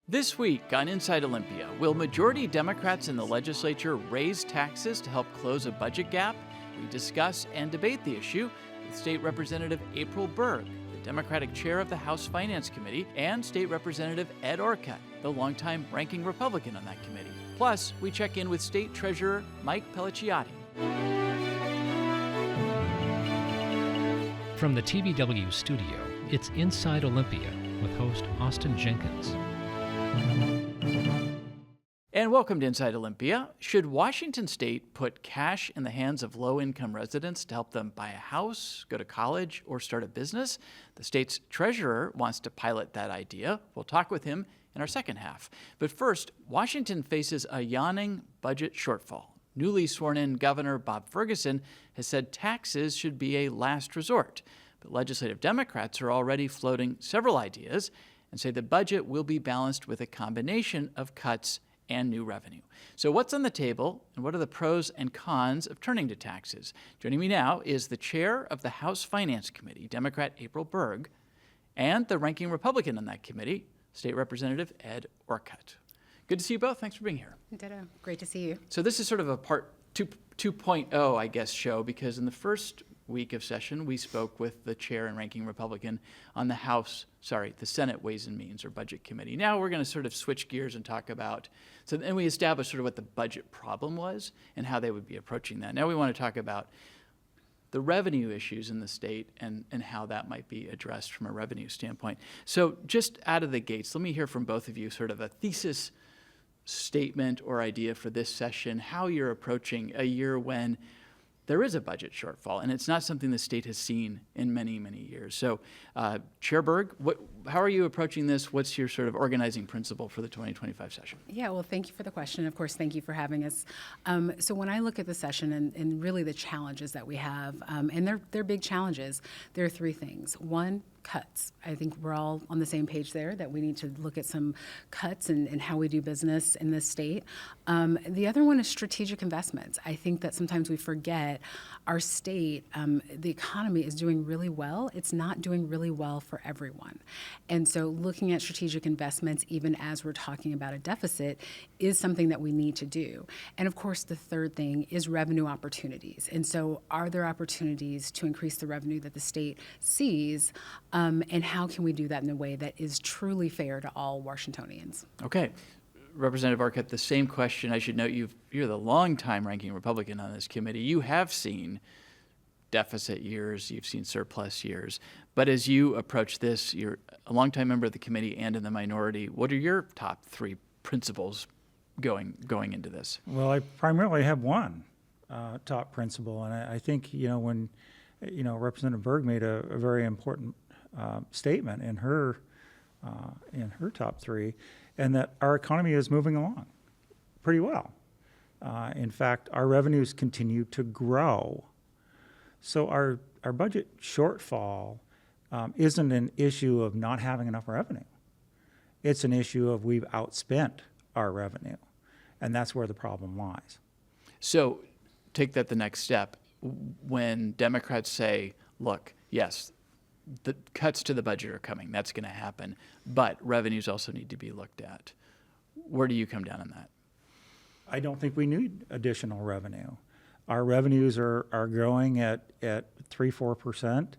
This week on Inside Olympia, will majority Democrats in the legislature raise taxes to help close a budget gap? We discuss and debate the issue with State Representative April Berg, the Democratic chair of the House Finance Committee, and State Representative Ed Orcutt, the longtime ranking Republican on that committee. Plus, we check in with State Treasurer Mike Pelicciotti. From the TBW studio, it's Inside Olympia with host Austin Jenkins. And welcome to Inside Olympia. Should Washington State put cash in the hands of low-income residents to help them buy a house, go to college, or start a business? The state's treasurer wants to pilot that idea. We'll talk with him in our second half. But first, Washington faces a yawning budget shortfall. Newly sworn-in Governor Bob Ferguson has said taxes should be a last resort. But legislative Democrats are already floating several ideas and say the budget will be balanced with a combination of cuts and new revenue. So what's on the table, and what are the pros and cons of turning to taxes? Joining me now is the chair of the House Finance Committee, Democrat April Berg, and the ranking Republican on that committee, State Representative Ed Orcutt. Good to see you both. Thanks for being here. Ditto. Great to see you. So this is sort of a part 2.0, I guess, show, because in the first week of session, we spoke with the chair and ranking Republican on the Senate Ways and Means or Budget Committee. Now we're going to sort of switch gears and talk about, and we established sort of what the budget problem was and how they would be approaching that. Now we want to talk about the revenue issues in the state and how that might be addressed from a revenue standpoint. So just out of the gates, let me hear from both of you sort of a thesis statement or idea for this session, how you're approaching a year when there is a budget shortfall, and it's not something the state has seen in many, many years. So, Chair Berg, how are you approaching this? What's your sort of organizing principle for the 2025 session? Yeah, well, thank you for the question. Of course, thank you for having us. So when I look at the session and really the challenges that we have, and they're big challenges, there are three things. One, cuts. I think we're all on the same page there, that we need to look at some cuts and how we do business in this state. The other one is strategic investments. I think that sometimes we forget our state, the economy is doing really well. It's not doing really well for everyone. And so looking at strategic investments, even as we're talking about a deficit, is something that we need to do. And of course, the third thing is revenue opportunities. And so are there opportunities to increase the revenue that the state sees? And how can we do that in a way that is truly fair to all Washingtonians? Okay. Representative Orcutt, the same question. I should note you're the longtime ranking Republican on this committee. You have seen deficit years, you've seen surplus years. But as you approach this, you're a longtime member of the committee and in the minority. What are your top three principles going into this? Well, I primarily have one top principle, and I think when Representative Berg made a very important statement in her top three, and that our economy is moving along pretty well. In fact, our revenues continue to grow. So our budget shortfall isn't an issue of not having enough revenue. It's an issue of we've outspent our revenue, and that's where the problem lies. So take that the next step. When Democrats say, look, yes, the cuts to the budget are coming, that's going to happen, but revenues also need to be looked at. Where do you come down on that? I don't think we need additional revenue. Our revenues are growing at 3-4%,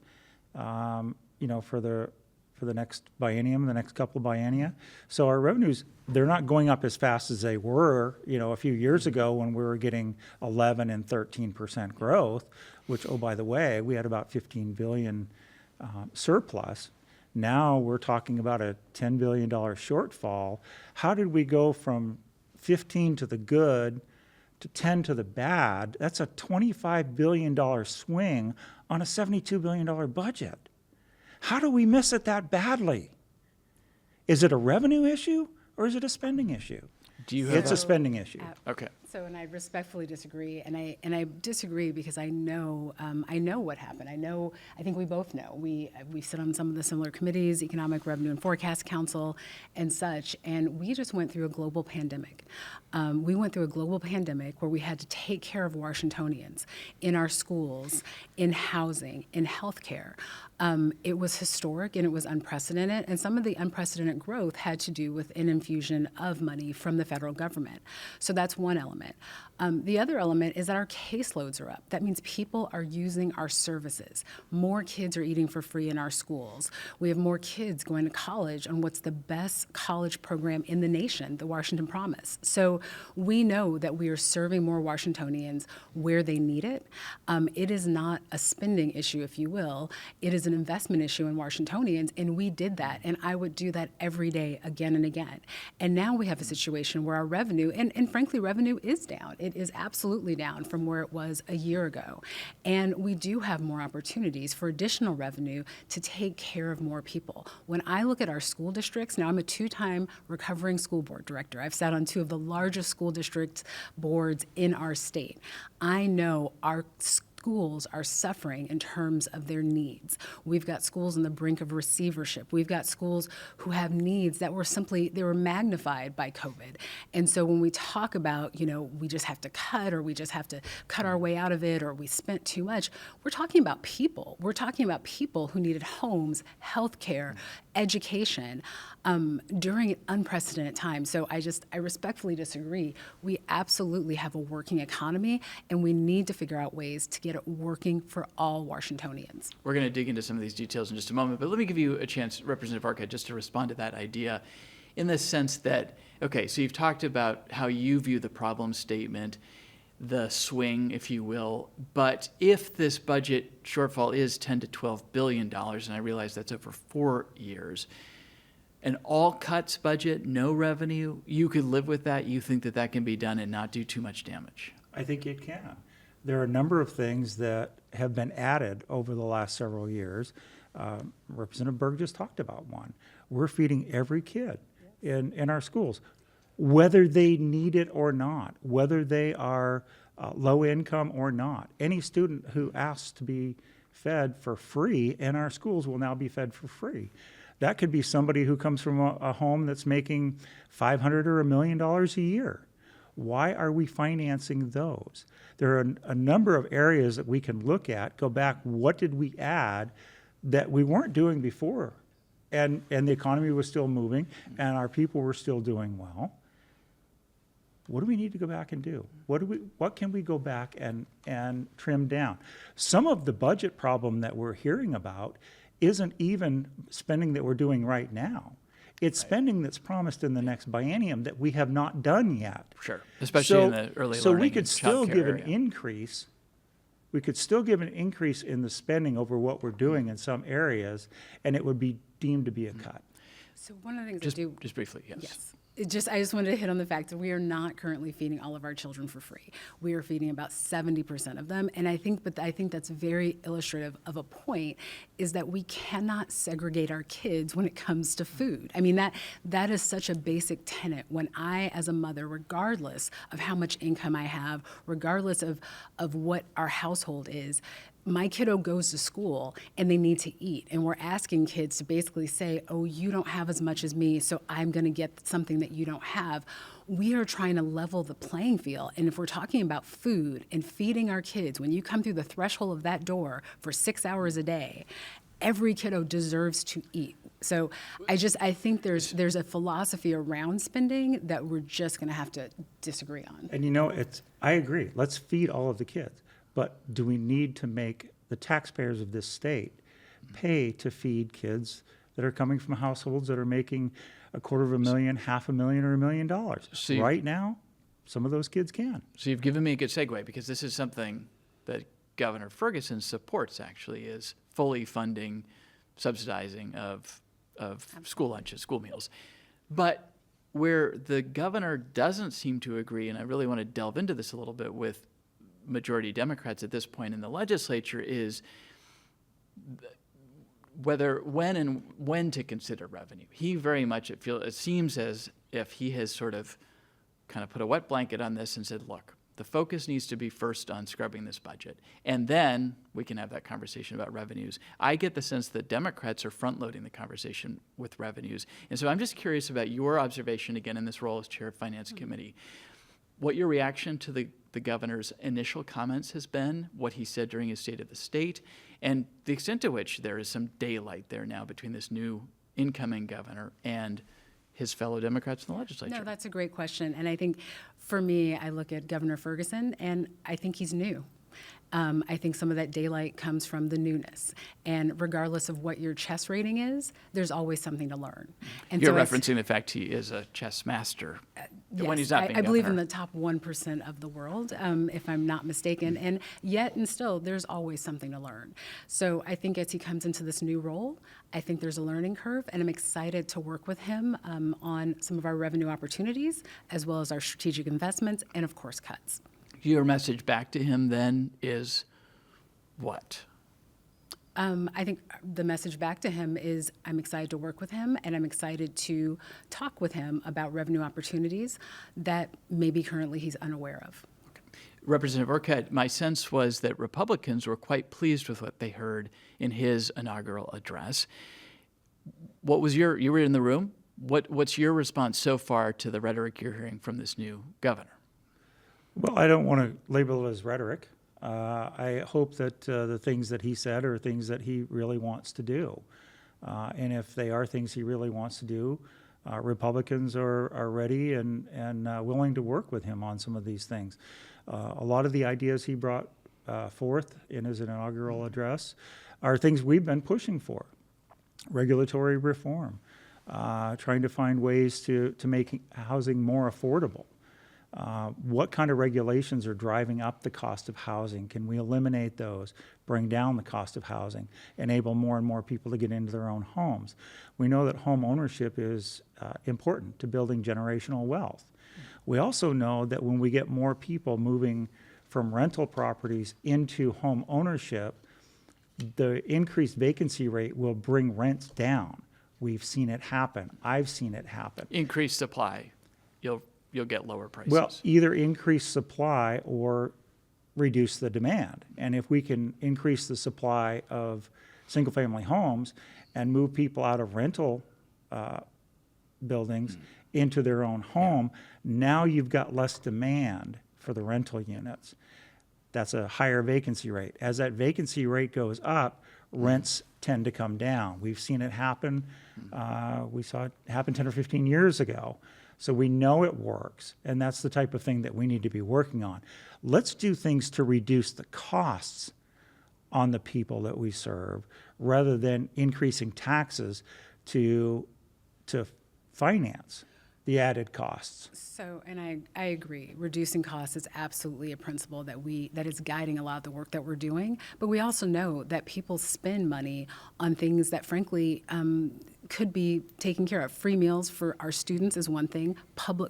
for the next biennium, the next couple of biennia. So our revenues, they're not going up as fast as they were, a few years ago when we were getting 11 and 13% growth, which, oh, by the way, we had about 15 billion surplus. Now we're talking about a $10 billion shortfall. How did we go from 15 to the good to 10 to the bad? That's a $25 billion swing on a $72 billion budget. How do we miss it that badly? Is it a revenue issue or is it a spending issue? It's a spending issue. Okay. So, and I respectfully disagree, and I disagree because I know what happened. I think we both know. We sit on some of the similar committees, Economic Revenue and Forecast Council, and such. And we just went through a global pandemic. We went through a global pandemic where we had to take care of Washingtonians in our schools, in housing, in healthcare. It was historic and it was unprecedented, and some of the unprecedented growth had to do with an infusion of money from the federal government. So that's one element. The other element is that our caseloads are up. That means people are using our services. More kids are eating for free in our schools. We have more kids going to college on what's the best college program in the nation, the Washington Promise. So we know that we are serving more Washingtonians where they need it. It is not a spending issue, if you will. It is an investment issue in Washingtonians, and we did that, and I would do that every day, again and again. And now we have a situation where our revenue, and frankly, revenue is down. It is absolutely down from where it was a year ago. And we do have more opportunities for additional revenue to take care of more people. When I look at our school districts, now I'm a 2-time recovering school board director. I've sat on 2 of the largest school district boards in our state. I know our schools are suffering in terms of their needs. We've got schools on the brink of receivership. We've got schools who have needs that they were magnified by COVID. And so when we talk about, we just have to cut, or we just have to cut our way out of it, or we spent too much, we're talking about people. We're talking about people who needed homes, health care, education during an unprecedented time. So I respectfully disagree. We absolutely have a working economy, and we need to figure out ways to get it working for all Washingtonians. We're going to dig into some of these details in just a moment, but let me give you a chance, Representative Orcutt, just to respond to that idea in the sense that, okay, so you've talked about how you view the problem statement, the swing, if you will, but if this budget shortfall is $10 to $12 billion, and I realize that's over 4 years, an all cuts budget, no revenue, you could live with that? You think that can be done and not do too much damage? I think it can. There are a number of things that have been added over the last several years. Representative Berg just talked about one. We're feeding every kid in our schools, whether they need it or not, whether they are low income or not. Any student who asks to be fed for free in our schools will now be fed for free. That could be somebody who comes from a home that's making $500,000 or $1 million a year. Why are we financing those? There are a number of areas that we can look at, go back, what did we add that we weren't doing before? And the economy was still moving, and our people were still doing well. What do we need to go back and do? What can we go back and trim down? Some of the budget problem that we're hearing about isn't even spending that we're doing right now. It's spending that's promised in the next biennium that we have not done yet. Sure, especially in the early so learning we could and still childcare give an area. increase. We could still give an increase in the spending over what we're doing in some areas, and it would be deemed to be a cut. So one of the things Just briefly, yes. Yes. I just wanted to hit on the fact that we are not currently feeding all of our children for free. We are feeding about 70% of them, and I think that's very illustrative of a point, is that we cannot segregate our kids when it comes to food. I mean, that is such a basic tenet. When I, as a mother, regardless of how much income I have, regardless of what our household is, my kiddo goes to school and they need to eat. And we're asking kids to basically say, oh, you don't have as much as me, so I'm going to get something that you don't have. We are trying to level the playing field. And if we're talking about food and feeding our kids, when you come through the threshold of that door for 6 hours a day, every kiddo deserves to eat. So I think there's a philosophy around spending that we're just going to have to disagree on. And I agree. Let's feed all of the kids. But do we need to make the taxpayers of this state pay to feed kids that are coming from households that are making $250,000, $500,000, or $1 million? Right now, some of those kids can. So you've given me a good segue, because this is something that Governor Ferguson supports, actually, is fully funding, subsidizing of school lunches, school meals. But where the governor doesn't seem to agree, and I really want to delve into this a little bit with majority Democrats at this point in the legislature, is when to consider revenue. He very much, it seems as if he has sort of kind of put a wet blanket on this and said, look, the focus needs to be first on scrubbing this budget, and then we can have that conversation about revenues. I get the sense that Democrats are front-loading the conversation with revenues. And so I'm just curious about your observation, again, in this role as chair of Finance Committee, what your reaction to the governor's initial comments has been, what he said during his State of the State, and the extent to which there is some daylight there now between this new incoming governor and his fellow Democrats in the legislature. No, that's a great question. And I think for me, I look at Governor Ferguson, and I think he's new. I think some of that daylight comes from the newness. And regardless of what your chess rating is, there's always something to learn. And You're so referencing the fact he is a chess master when yes, he's not being I believe in governor. the top 1% of the world, if I'm not mistaken. And yet and still, there's always something to learn. So I think as he comes into this new role, I think there's a learning curve, and I'm excited to work with him on some of our revenue opportunities, as well as our strategic investments, and of course, cuts. Your message back to him then is what? I think the message back to him is I'm excited to work with him, and I'm excited to talk with him about revenue opportunities that maybe currently he's unaware of. Representative Orcutt, my sense was that Republicans were quite pleased with what they heard in his inaugural address. What was you were in the room? What's your response so far to the rhetoric you're hearing from this new governor? Well, I don't want to label it as rhetoric. I hope that the things that he said are things that he really wants to do. And if they are things he really wants to do, Republicans are ready and willing to work with him on some of these things. A lot of the ideas he brought forth in his inaugural address are things we've been pushing for. Regulatory reform, trying to find ways to make housing more affordable. What kind of regulations are driving up the cost of housing? Can we eliminate those, bring down the cost of housing, enable more and more people to get into their own homes? We know that home ownership is important to building generational wealth. We also know that when we get more people moving from rental properties into home ownership, the increased vacancy rate will bring rents down. We've seen it happen. I've seen it happen. Increased supply, you'll get lower prices. Well, either increase supply or reduce the demand. And if we can increase the supply of single-family homes and move people out of rental buildings into their own home, now you've got less demand for the rental units. That's a higher vacancy rate. As that vacancy rate goes up, rents tend to come down. We've seen it happen. We saw it happen 10 or 15 years ago. So we know it works, and that's the type of thing that we need to be working on. Let's do things to reduce the costs on the people that we serve rather than increasing taxes to finance the added costs. So, and I agree, reducing costs is absolutely a principle that is guiding a lot of the work that we're doing. But we also know that people spend money on things that, frankly, could be taken care of. Free meals for our students is one thing.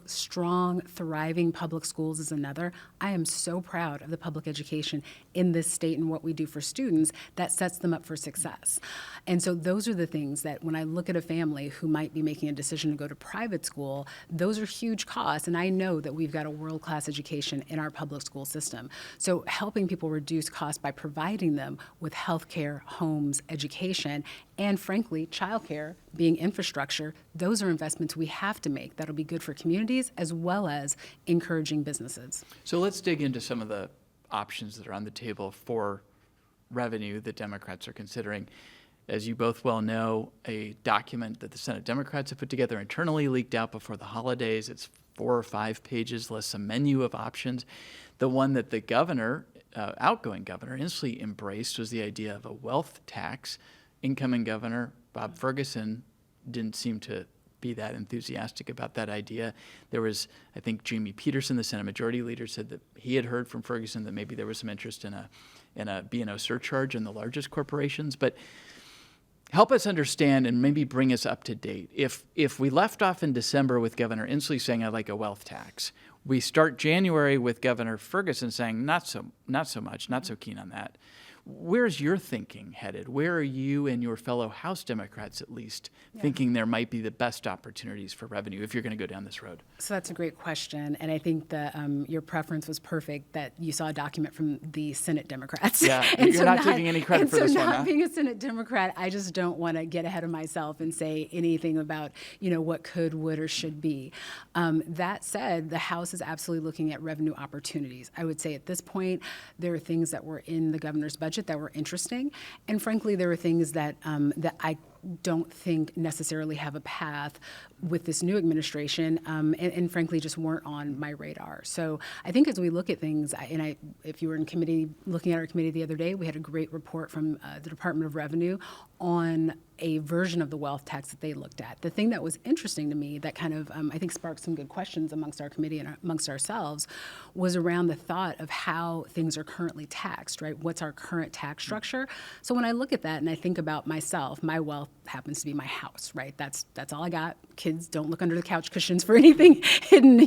Strong, thriving public schools is another. I am so proud of the public education in this state and what we do for students that sets them up for success. And so those are the things that when I look at a family who might be making a decision to go to private school, those are huge costs. And I know that we've got a world-class education in our public school system. So helping people reduce costs by providing them with health care, homes, education, and frankly, childcare being infrastructure, those are investments we have to make that'll be good for communities as well as encouraging businesses. So let's dig into some of the options that are on the table for revenue that Democrats are considering. As you both well know, a document that the Senate Democrats have put together internally leaked out before the holidays. It's 4 or 5 pages, lists a menu of options. The one that the governor, outgoing governor, instantly embraced was the idea of a wealth tax. Incoming governor Bob Ferguson didn't seem to be that enthusiastic about that idea. There was, I think, Jamie Peterson, the Senate Majority Leader, said that he had heard from Ferguson that maybe there was some interest in a B&O surcharge in the largest corporations. But help us understand and maybe bring us up to date. If we left off in December with Governor Inslee saying, I'd like a wealth tax, we start January with Governor Ferguson saying, not so much, not so keen on that. Where's your thinking headed? Where are you and your fellow House Democrats, at least, thinking there might be the best opportunities for revenue if you're going to go down this road? So that's a great question, and I think that your preference was perfect, that you saw a document from the Senate Democrats. Yeah, And you're not taking any credit for so this one, not huh? being a Senate Democrat, I just don't want to get ahead of myself and say anything about, what could, would, or should be. That said, the House is absolutely looking at revenue opportunities. I would say at this point, there are things that were in the governor's budget that were interesting, and frankly, there are things that I don't think necessarily have a path with this new administration, and frankly just weren't on my radar. So I think as we look at things, if you were in committee, looking at our committee the other day, we had a great report from the Department of Revenue on a version of the wealth tax that they looked at. The thing that was interesting to me that kind of, I think, sparked some good questions amongst our committee and amongst ourselves was around the thought of how things are currently taxed, right? What's our current tax structure? So when I look at that and I think about myself, my wealth happens to be my house, right? That's all I got. Kids don't look under the couch cushions for anything hidden,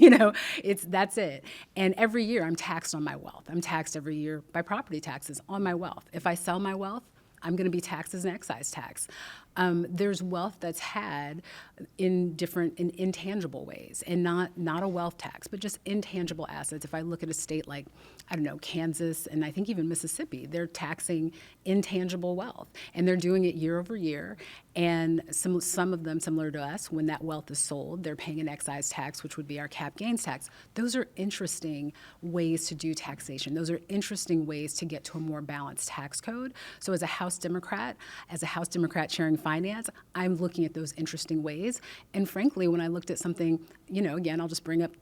that's it. And every year I'm taxed on my wealth. I'm taxed every year by property taxes on my wealth. If I sell my wealth, I'm going to be taxed as an excise tax. There's wealth that's had in intangible ways, and not a wealth tax, but just intangible assets. If I look at a state like, Kansas, and I think even Mississippi, they're taxing intangible wealth, and they're doing it year over year. And some of them, similar to us, when that wealth is sold, they're paying an excise tax, which would be our cap gains tax. Those are interesting ways to do taxation. Those are interesting ways to get to a more balanced tax code. So as a House Democrat chairing finance, I'm looking at those interesting ways. And frankly, when I looked at something, again, I'll just bring up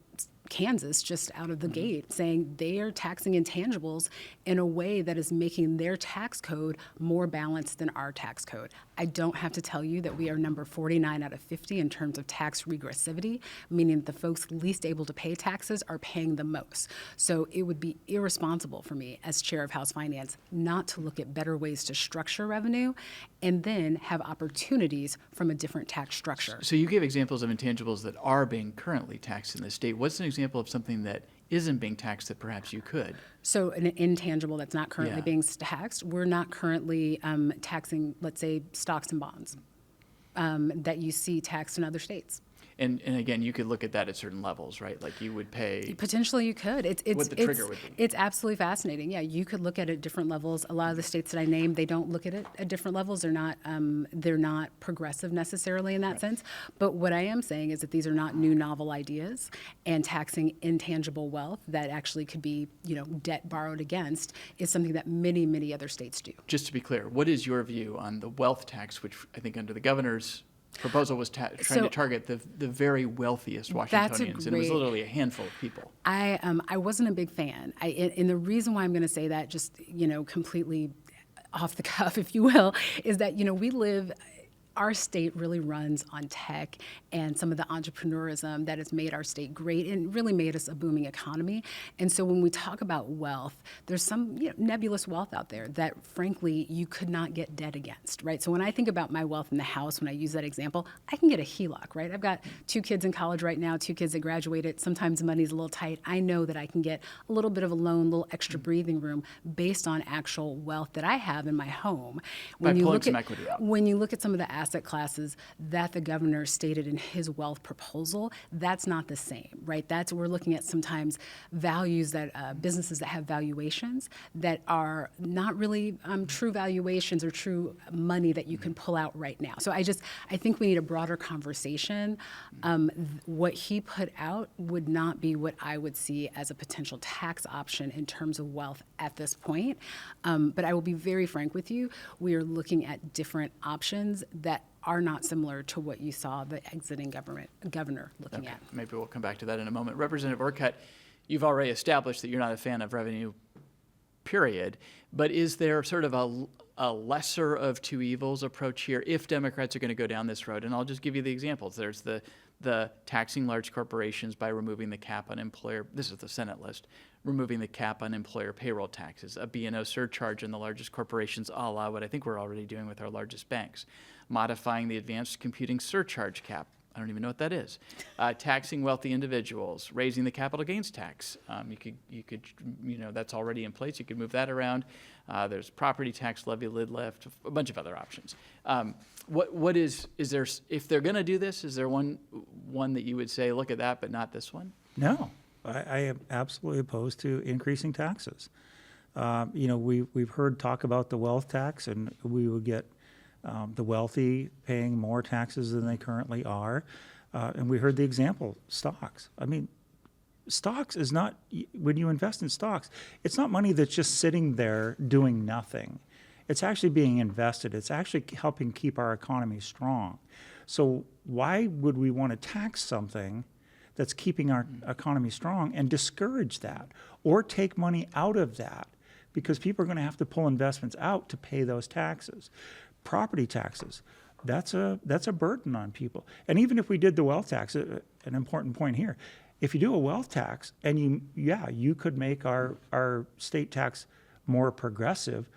Kansas just out of the gate, saying they are taxing intangibles in a way that is making their tax code more balanced than our tax code. I don't have to tell you that we are number 49 out of 50 in terms of tax regressivity, meaning the folks least able to pay taxes are paying the most. So it would be irresponsible for me as chair of House Finance not to look at better ways to structure revenue and then have opportunities from a different tax structure. So you gave examples of intangibles that are being currently taxed in the state. What's an example of something that isn't being taxed that perhaps you could? So an intangible that's not currently being taxed, we're not currently taxing, let's say, stocks and bonds that you see taxed in other states. And again, you could look at that at certain levels, right? Like you would pay. Potentially you could. What the trigger would be. It's absolutely fascinating. Yeah, you could look at it at different levels. A lot of the states that I named, they don't look at it at different levels. They're not progressive necessarily in that sense. But what I am saying is that these are not new novel ideas, and taxing intangible wealth that actually could be, debt borrowed against is something that many, many other states do. Just to be clear, what is your view on the wealth tax, which I think under the governor's proposal was trying to target the very wealthiest Washingtonians, and it was literally a handful of people. I wasn't a big fan. And the reason why I'm going to say that, just completely off the cuff, if you will, is that our state really runs on tech and some of the entrepreneurism that has made our state great and really made us a booming economy. And so when we talk about wealth, there's some nebulous wealth out there that, frankly, you could not get debt against, right? So when I think about my wealth in the house, when I use that example, I can get a HELOC, right? I've got 2 kids in college right now, 2 kids that graduated. Sometimes money's a little tight. I know that I can get a little bit of a loan, a little extra breathing room based on actual wealth that I have in my home. By pulling some equity out. When you look at some of the asset classes that the governor stated in his wealth proposal, that's not the same, right? We're looking at sometimes values that businesses that have valuations that are not really true valuations or true money that you can pull out right now. So I think we need a broader conversation. What he put out would not be what I would see as a potential tax option in terms of wealth at this point. But I will be very frank with you. We are looking at different options that are not similar to what you saw the exiting governor looking at. Maybe we'll come back to that in a moment. Representative Orcutt, you've already established that you're not a fan of revenue, period. But is there sort of a lesser of two evils approach here if Democrats are going to go down this road? And I'll just give you the examples. There's the taxing large corporations by removing the cap on employer, this is the Senate list, removing the cap on employer payroll taxes, a B&O surcharge in the largest corporations, a la what I think we're already doing with our largest banks, modifying the advanced computing surcharge cap, I don't even know what that is. Taxing wealthy individuals, raising the capital gains tax. You could, that's already in place. You could move that around. There's property tax levy lid lift, a bunch of other options. What is there, if they're going to do this, is there one that you would say, look at that, but not this one? No, I am absolutely opposed to increasing taxes. We've heard talk about the wealth tax, and we would get the wealthy paying more taxes than they currently are. And we heard the example, stocks. I mean, stocks is not, when you invest in stocks, it's not money that's just sitting there doing nothing. It's actually being invested. It's actually helping keep our economy strong. So why would we want to tax something that's keeping our economy strong and discourage that or take money out of that? Because people are going to have to pull investments out to pay those taxes. Property taxes, that's a burden on people. And even if we did the wealth tax, an important point here, if you do a wealth tax and you could make our state tax more progressive,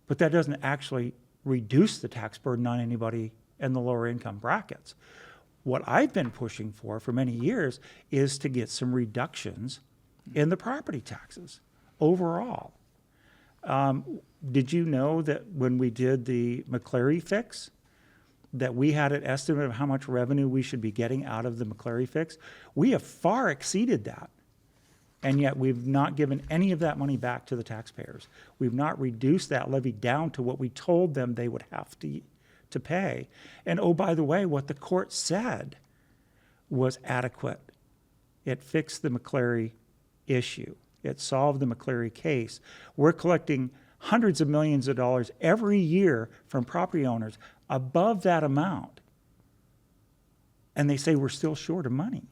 but that doesn't actually reduce the tax burden on anybody in the lower income brackets. What I've been pushing for many years is to get some reductions in the property taxes overall. Did you know that when we did the McCleary fix, that we had an estimate of how much revenue we should be getting out of the McCleary fix? We have far exceeded that. And yet we've not given any of that money back to the taxpayers. We've not reduced that levy down to what we told them they would have to pay. And oh, by the way, what the court said was adequate. It fixed the McCleary issue. It solved the McCleary case. We're collecting hundreds of millions of dollars every year from property owners above that amount. And they say we're still short of money.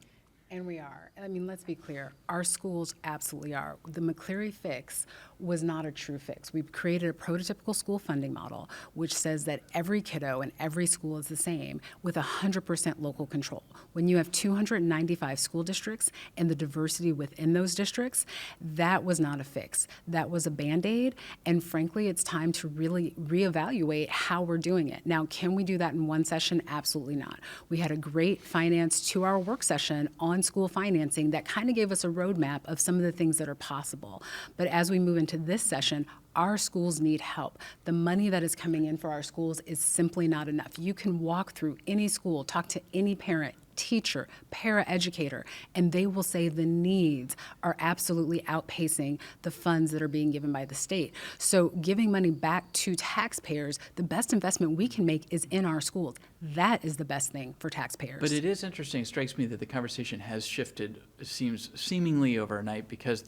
And we are. I mean, let's be clear. Our schools absolutely are. The McCleary fix was not a true fix. We've created a prototypical school funding model, which says that every kiddo and every school is the same with 100% local control. When you have 295 school districts and the diversity within those districts, that was not a fix. That was a Band-Aid. And frankly, it's time to really reevaluate how we're doing it. Now, can we do that in one session? Absolutely not. We had a great finance 2-hour work session on school financing that kind of gave us a roadmap of some of the things that are possible. But as we move into this session, our schools need help. The money that is coming in for our schools is simply not enough. You can walk through any school, talk to any parent, teacher, paraeducator, and they will say the needs are absolutely outpacing the funds that are being given by the state. So giving money back to taxpayers, the best investment we can make is in our schools. That is the best thing for taxpayers. But it is interesting. It strikes me that the conversation has shifted, it seems seemingly overnight, because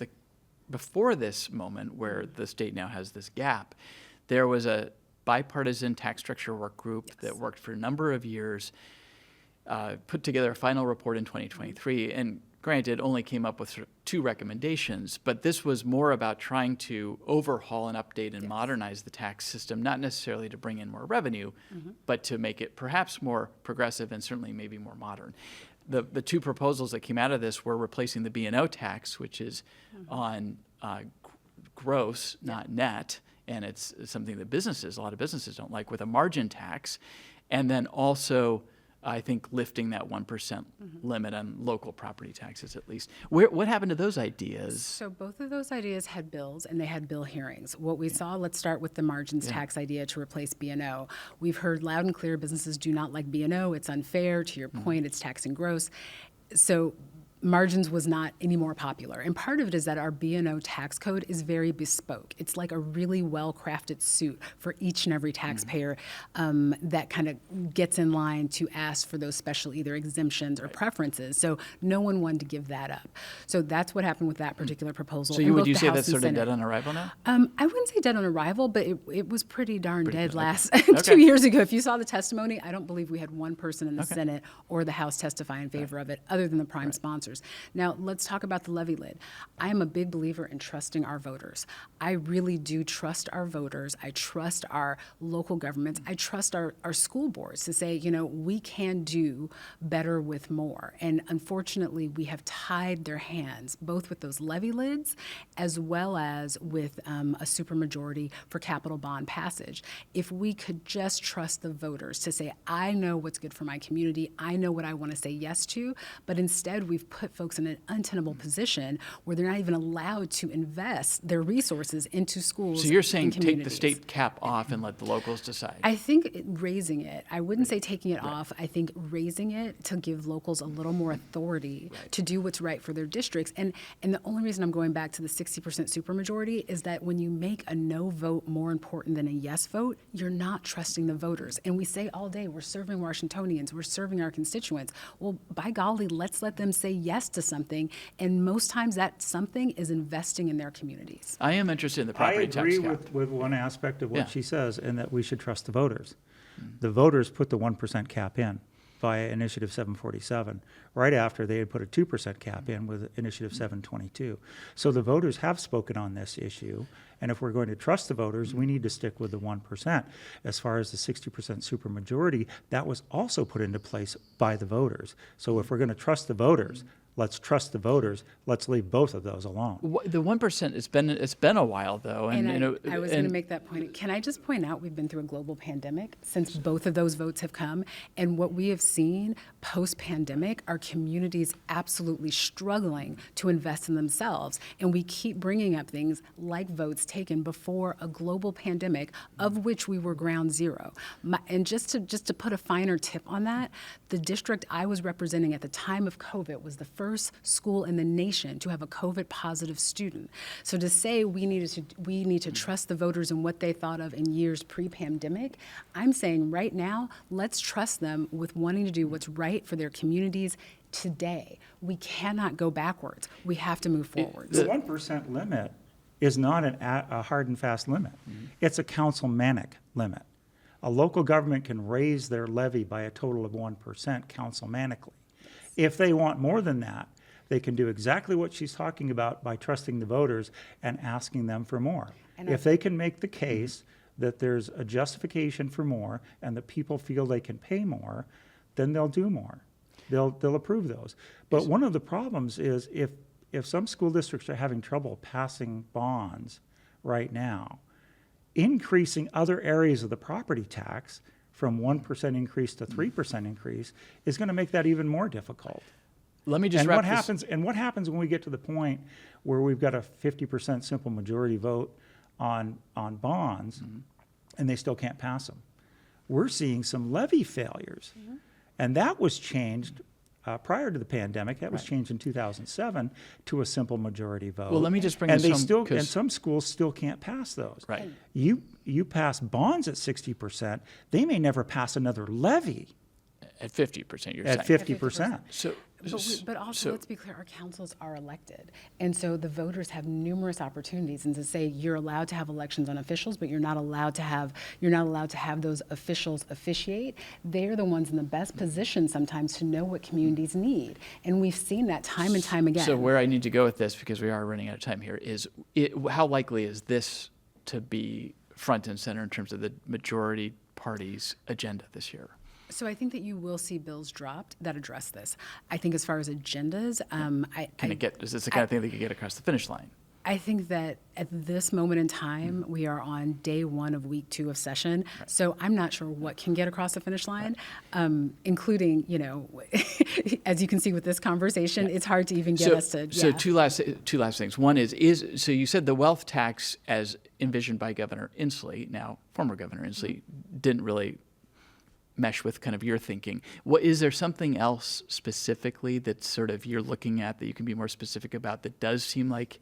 before this moment where the state now has this gap, there was a bipartisan tax structure work group that worked for a number of years, put together a final report in 2023, and granted, only came up with sort of 2 recommendations, but this was more about trying to overhaul and update and modernize the tax system, not necessarily to bring in more revenue, but to make it perhaps more progressive and certainly maybe more modern. The 2 proposals that came out of this were replacing the B&O tax, which is on gross, not net, and it's something that a lot of businesses don't like, with a margin tax, and then also I think lifting that 1% limit on local property taxes at least. What happened to those ideas? So both of those ideas had bills, and they had bill hearings. What we saw, let's start with the margins tax idea to replace B&O. We've heard loud and clear businesses do not like B&O. It's unfair. To your point, it's taxing gross. So margins was not any more popular. And part of it is that our B&O tax code is very bespoke. It's like a really well-crafted suit for each and every taxpayer that kind of gets in line to ask for those special either exemptions or preferences. So no one wanted to give that up. So that's what happened with that particular proposal. So would you say that's sort of dead on arrival now? I wouldn't say dead on arrival, but it was pretty darn dead last 2 years ago. If you saw the testimony, I don't believe we had one person in the Senate or the House testify in favor of it, other than the prime sponsors. supervisors. Now, let's talk about the levy lid. I am a big believer in trusting our voters. I really do trust our voters. I trust our local governments. I trust our school boards to say, we can do better with more. And unfortunately, we have tied their hands, both with those levy lids as well as with a supermajority for capital bond passage. If we could just trust the voters to say, I know what's good for my community, I know what I want to say yes to, but instead we've put folks in an untenable position where they're not even allowed to invest their resources into schools. So you're saying and take the communities. state cap off and let the locals decide? I think raising it, I wouldn't say taking it off, I think raising it to give locals a little more authority to do what's right for their districts. And the only reason I'm going back to the 60% supermajority is that when you make a no vote more important than a yes vote, you're not trusting the voters. And we say all day, we're serving Washingtonians, we're serving our constituents. Well, by golly, let's let them say yes to something. And most times that something is investing in their communities. I am interested in the I property tax agree cap. with one aspect of what Yeah. she says, and that we should trust the voters. The voters put the 1% cap in via Initiative 747, right after they had put a 2% cap in with Initiative 722. So the voters have spoken on this issue, and if we're going to trust the voters, we need to stick with the 1%. As far as the 60% supermajority, that was also put into place by the voters. So if we're going to trust the voters, let's trust the voters. Let's leave both of those alone. The 1%, it's been a while though, And and I was going to make that point. Can I just point out we've been through a global pandemic since both of those votes have come, and what we have seen post-pandemic are communities absolutely struggling to invest in themselves, and we keep bringing up things like votes taken before a global pandemic, of which we were ground zero. And just to put a finer tip on that, the district I was representing at the time of COVID was the first school in the nation to have a COVID positive student. So to say we need to trust the voters and what they thought of in years pre-pandemic, I'm saying right now, let's trust them with wanting to do what's right for their communities today. We cannot go backwards. We have to move forwards. The 1% limit is not a hard and fast limit. It's a councilmanic limit. A local government can raise their levy by a total of 1% councilmanically. If they want more than that, they can do exactly what she's talking about by trusting the voters and asking them for more. And if they can make the case that there's a justification for more and that people feel they can pay more, then they'll do more. They'll approve those. But one of the problems is if some school districts are having trouble passing bonds right now, increasing other areas of the property tax from 1% increase to 3% increase is going to make that even more difficult. let me just And wrap what this. happens? And what happens when we get to the point where we've got a 50% simple majority vote on bonds, and they still can't pass them? We're seeing some levy failures, and that was changed prior to the pandemic. That was changed in 2007 to a simple majority vote. Well, let me just bring and this they home, still 'cause- and some schools still can't pass those. Right. You pass bonds at 60%, they may never pass another levy At 50%, you're at saying. 50%. So, But also, let's be clear, our councils are elected. And so the voters have numerous opportunities. And to say you're allowed to have elections on officials, but you're not allowed to have those officials officiate, they're the ones in the best position sometimes to know what communities need. And we've seen that time and time again. So where I need to go with this, because we are running out of time here, is how likely is this to be front and center in terms of the majority party's agenda this year? So I think that you will see bills dropped that address this. I think as far as agendas, Is this the kind of thing that could get across the finish line? I think that at this moment in time, we are on day one of week 2 of session. So I'm not sure what can get across the finish line, including, as you can see with this conversation, it's hard to even get us to. So two last things. One is so you said the wealth tax as envisioned by Governor Inslee, now former Governor Inslee, didn't really mesh with kind of your thinking. Is there something else specifically that sort of you're looking at that you can be more specific about that does seem like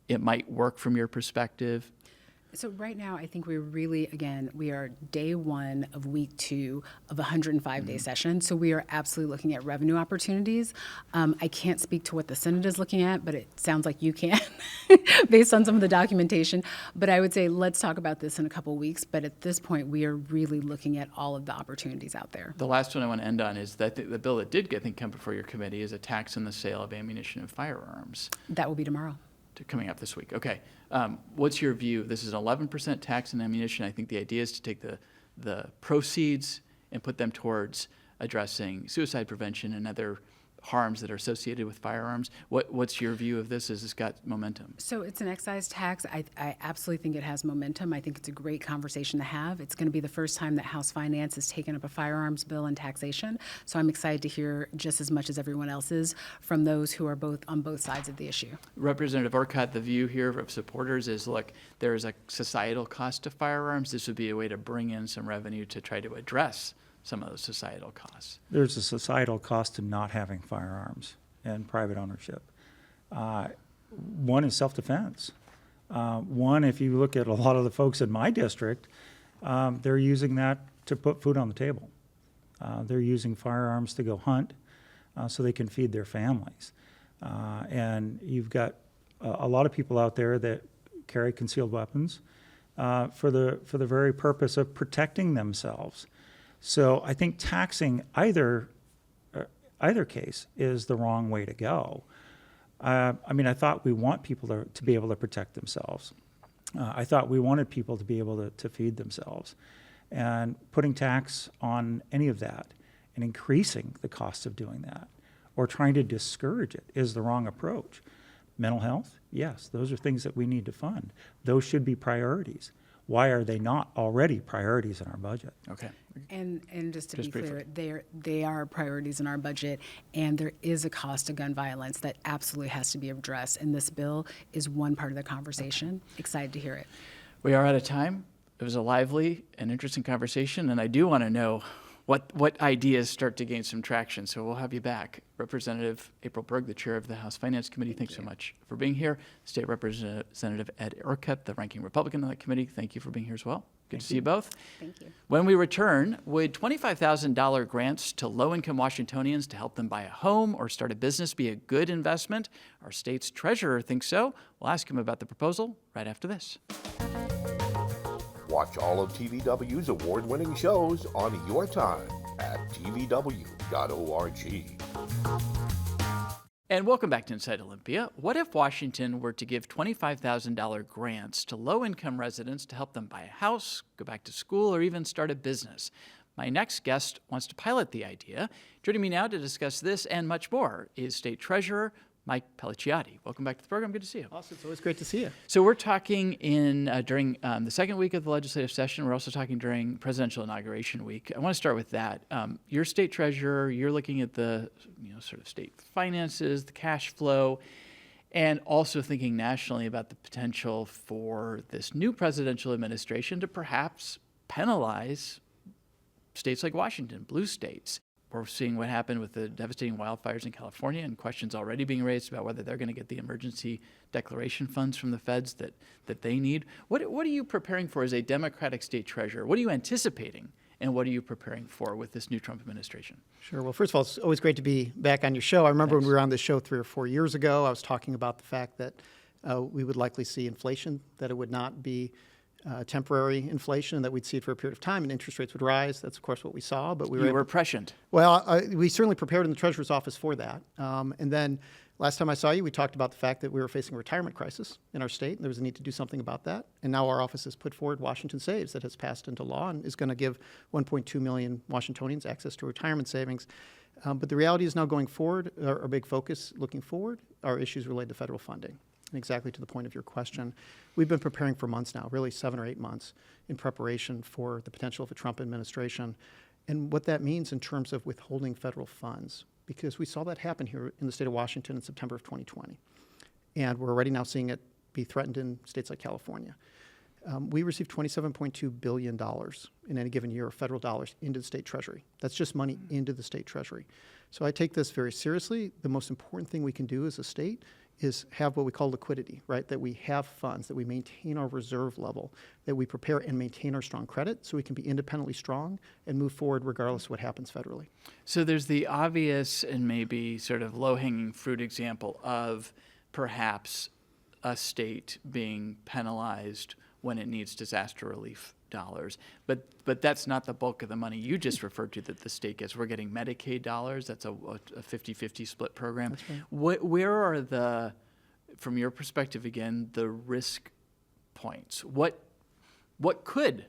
it might work from your perspective? So right now, I think we're really, again, we are day one of week 2 of a 105-day session. So we are absolutely looking at revenue opportunities. I can't speak to what the Senate is looking at, but it sounds like you can based on some of the documentation. But I would say let's talk about this in a couple weeks. But at this point, we are really looking at all of the opportunities out there. The last one I want to end on is that the bill that did, I think, come before your committee is a tax on the sale of ammunition and firearms. That will be tomorrow. Coming up this week. Okay. What's your view? This is an 11% tax on ammunition. I think the idea is to take the proceeds and put them towards addressing suicide prevention and other harms that are associated with firearms. What's your view of this? Has this got momentum? So it's an excise tax. I absolutely think it has momentum. I think it's a great conversation to have. It's going to be the first time that House Finance has taken up a firearms bill and taxation. So I'm excited to hear just as much as everyone else is from those who are on both sides of the issue. Representative Orcutt, the view here of supporters is, look, there is a societal cost to firearms. This would be a way to bring in some revenue to try to address some of those societal costs. There's a societal cost to not having firearms and private ownership. One is self-defense. One, if you look at a lot of the folks in my district, they're using that to put food on the table. They're using firearms to go hunt so they can feed their families. And you've got a lot of people out there that carry concealed weapons for the very purpose of protecting themselves. So I think taxing either case is the wrong way to go. I mean, I thought we want people to be able to protect themselves. I thought we wanted people to be able to feed themselves. And putting tax on any of that and increasing the cost of doing that or trying to discourage it is the wrong approach. Mental health, yes, those are things that we need to fund. Those should be priorities. Why are they not already priorities in our budget? Okay. And just to be briefly. clear, they are priorities in our budget, and there is a cost to gun violence that absolutely has to be addressed, and this bill is one part of the conversation. Excited to hear it. We are out of time. It was a lively and interesting conversation, and I do want to know what ideas start to gain some traction. So we'll have you back. Representative April Berg, the chair of the House Finance Committee, thanks so much for being here. State Representative Ed Orcutt, the ranking Republican on that committee, thank you for being here as well. Good to see you both. Thank you. When we return, would $25,000 grants to low-income Washingtonians to help them buy a home or start a business be a good investment? Our state's treasurer thinks so. We'll ask him about the proposal right after this. Watch all of TVW's award-winning shows on your time at tvw.org. And welcome back to Inside Olympia. What if Washington were to give $25,000 grants to low-income residents to help them buy a house, go back to school, or even start a business? My next guest wants to pilot the idea. Joining me now to discuss this and much more is State Treasurer Mike Pelicciotti. Welcome back to the program. Good to see you. Austin, it's always great to see you. So we're talking during the second week of the legislative session. We're also talking during presidential inauguration week. I want to start with that. You're state treasurer. You're looking at the sort of state finances, the cash flow, and also thinking nationally about the potential for this new presidential administration to perhaps penalize states like Washington, blue states. We're seeing what happened with the devastating wildfires in California and questions already being raised about whether they're going to get the emergency declaration funds from the feds that they need. What are you preparing for as a Democratic state treasurer? What are you anticipating, and what are you preparing for with this new Trump administration? Sure. Well, first of all, it's always great to be back on your show. I remember when we were on this show 3 or 4 years ago, I was talking about the fact that we would likely see inflation, that it would not be temporary inflation, and that we'd see it for a period of time, and interest rates would rise. That's, of course, what we saw. But we were prescient. Well, we certainly prepared in the Treasurer's office for that. And then last time I saw you, we talked about the fact that we were facing a retirement crisis in our state, and there was a need to do something about that. And now our office has put forward Washington Saves, that has passed into law and is going to give 1.2 million Washingtonians access to retirement savings. But the reality is now going forward, our big focus looking forward are issues related to federal funding. And exactly to the point of your question, we've been preparing for months now, really 7 or 8 months, in preparation for the potential of a Trump administration and what that means in terms of withholding federal funds, because we saw that happen here in the state of Washington in September of 2020. And we're already now seeing it be threatened in states like California. We received $27.2 billion in any given year of federal dollars into the state treasury. That's just money into the state treasury. So I take this very seriously. The most important thing we can do as a state is have what we call liquidity, right? That we have funds, that we maintain our reserve level, that we prepare and maintain our strong credit so we can be independently strong and move forward regardless of what happens federally. So there's the obvious and maybe sort of low-hanging fruit example of perhaps a state being penalized when it needs disaster relief dollars. But that's not the bulk of the money you just referred to that the state gets. We're getting Medicaid dollars. That's a 50-50 split program. That's right. Where are the, from your perspective again, the risk points? What could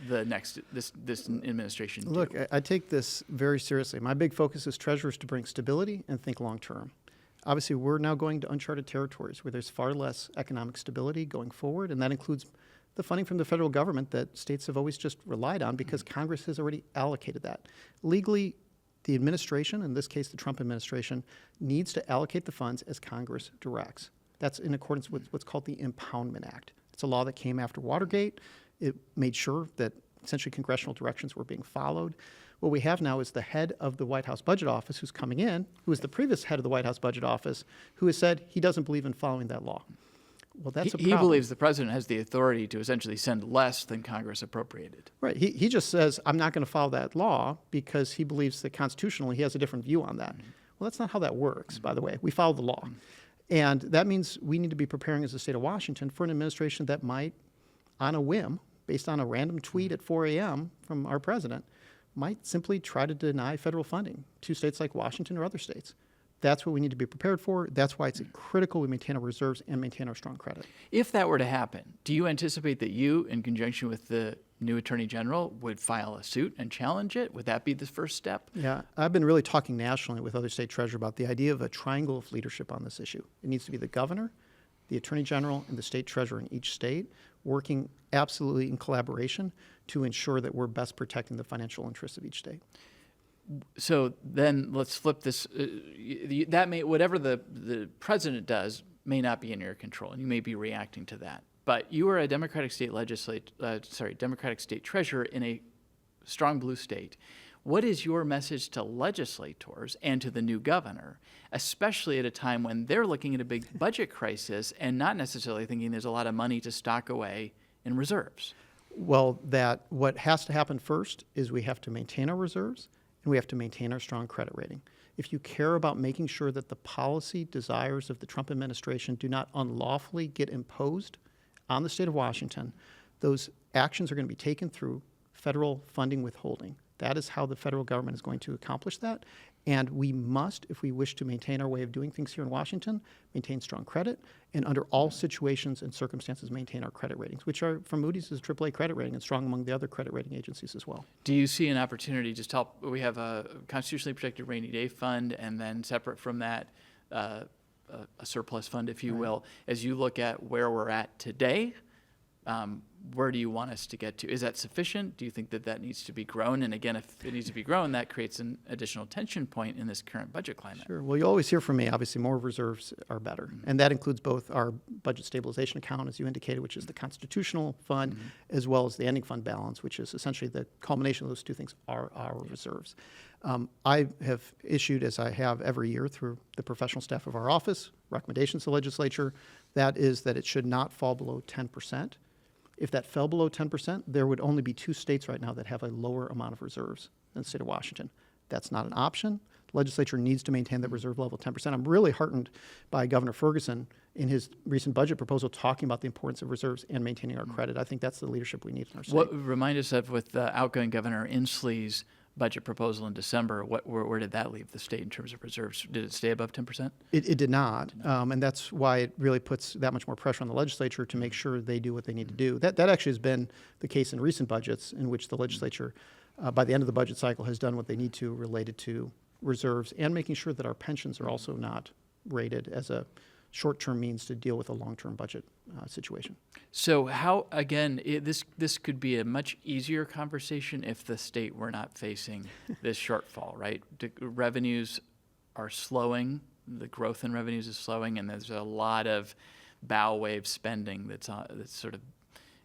the next this administration do? Look, I take this very seriously. My big focus as treasurer is to bring stability and think long term. Obviously, we're now going to uncharted territories where there's far less economic stability going forward, and that includes the funding from the federal government that states have always just relied on because Congress has already allocated that. Legally, the administration, in this case the Trump administration, needs to allocate the funds as Congress directs. That's in accordance with what's called the Impoundment Act. It's a law that came after Watergate. It made sure that essentially congressional directions were being followed. What we have now is the head of the White House Budget Office who's coming in, who is the previous head of the White House Budget Office, who has said he doesn't believe in following that law. Well, that's a problem. He believes the president has the authority to essentially send less than Congress appropriated. Right. He just says, I'm not going to follow that law because he believes that constitutionally he has a different view on that. Well, that's not how that works, by the way. We follow the law. And that means we need to be preparing as the state of Washington for an administration that might, on a whim, based on a random tweet at 4 a.m. from our president, might simply try to deny federal funding to states like Washington or other states. That's what we need to be prepared for. That's why it's critical we maintain our reserves and maintain our strong credit. If that were to happen, do you anticipate that you, in conjunction with the new Attorney General, would file a suit and challenge it? Would that be the first step? Yeah, I've been really talking nationally with other state treasurers about the idea of a triangle of leadership on this issue. It needs to be the governor, the Attorney General, and the state treasurer in each state working absolutely in collaboration to ensure that we're best protecting the financial interests of each state. So then let's flip this. That may, whatever the president does may not be in your control, and you may be reacting to that. But you are a Democratic state Democratic state treasurer in a strong blue state. What is your message to legislators and to the new governor, especially at a time when they're looking at a big budget crisis and not necessarily thinking there's a lot of money to stock away in reserves? Well, that what has to happen first is we have to maintain our reserves and we have to maintain our strong credit rating. If you care about making sure that the policy desires of the Trump administration do not unlawfully get imposed on the state of Washington, those actions are going to be taken through federal funding withholding. That is how the federal government is going to accomplish that. And we must, if we wish to maintain our way of doing things here in Washington, maintain strong credit, and under all situations and circumstances, maintain our credit ratings, which are, from Moody's, is a AAA credit rating and strong among the other credit rating agencies as well. Do you see an opportunity just to help? We have a constitutionally protected rainy day fund, and then separate from that, a surplus fund, if you will. As you look at where we're at today, where do you want us to get to? Is that sufficient? Do you think that that needs to be grown? And again, if it needs to be grown, that creates an additional tension point in this current budget climate. Sure. Well, you always hear from me, obviously, more reserves are better. And that includes both our budget stabilization account, as you indicated, which is the constitutional fund, as well as the ending fund balance, which is essentially the culmination of those two things are our reserves. I have issued, as I have every year through the professional staff of our office, recommendations to the legislature. That is that it should not fall below 10%. If that fell below 10%, there would only be 2 states right now that have a lower amount of reserves than the state of Washington. That's not an option. The legislature needs to maintain that reserve level of 10%. I'm really heartened by Governor Ferguson in his recent budget proposal talking about the importance of reserves and maintaining our credit. I think that's the leadership we need in our state. Remind us of with outgoing Governor Inslee's budget proposal in December, where did that leave the state in terms of reserves? Did it stay above 10%? It did not, and that's why it really puts that much more pressure on the legislature to make sure they do what they need to do. That actually has been the case in recent budgets in which the legislature, by the end of the budget cycle, has done what they need to related to reserves and making sure that our pensions are also not rated as a short-term means to deal with a long-term budget situation. So how, again, this could be a much easier conversation if the state were not facing this shortfall, right? Revenues are slowing, the growth in revenues is slowing, and there's a lot of bow wave spending that's sort of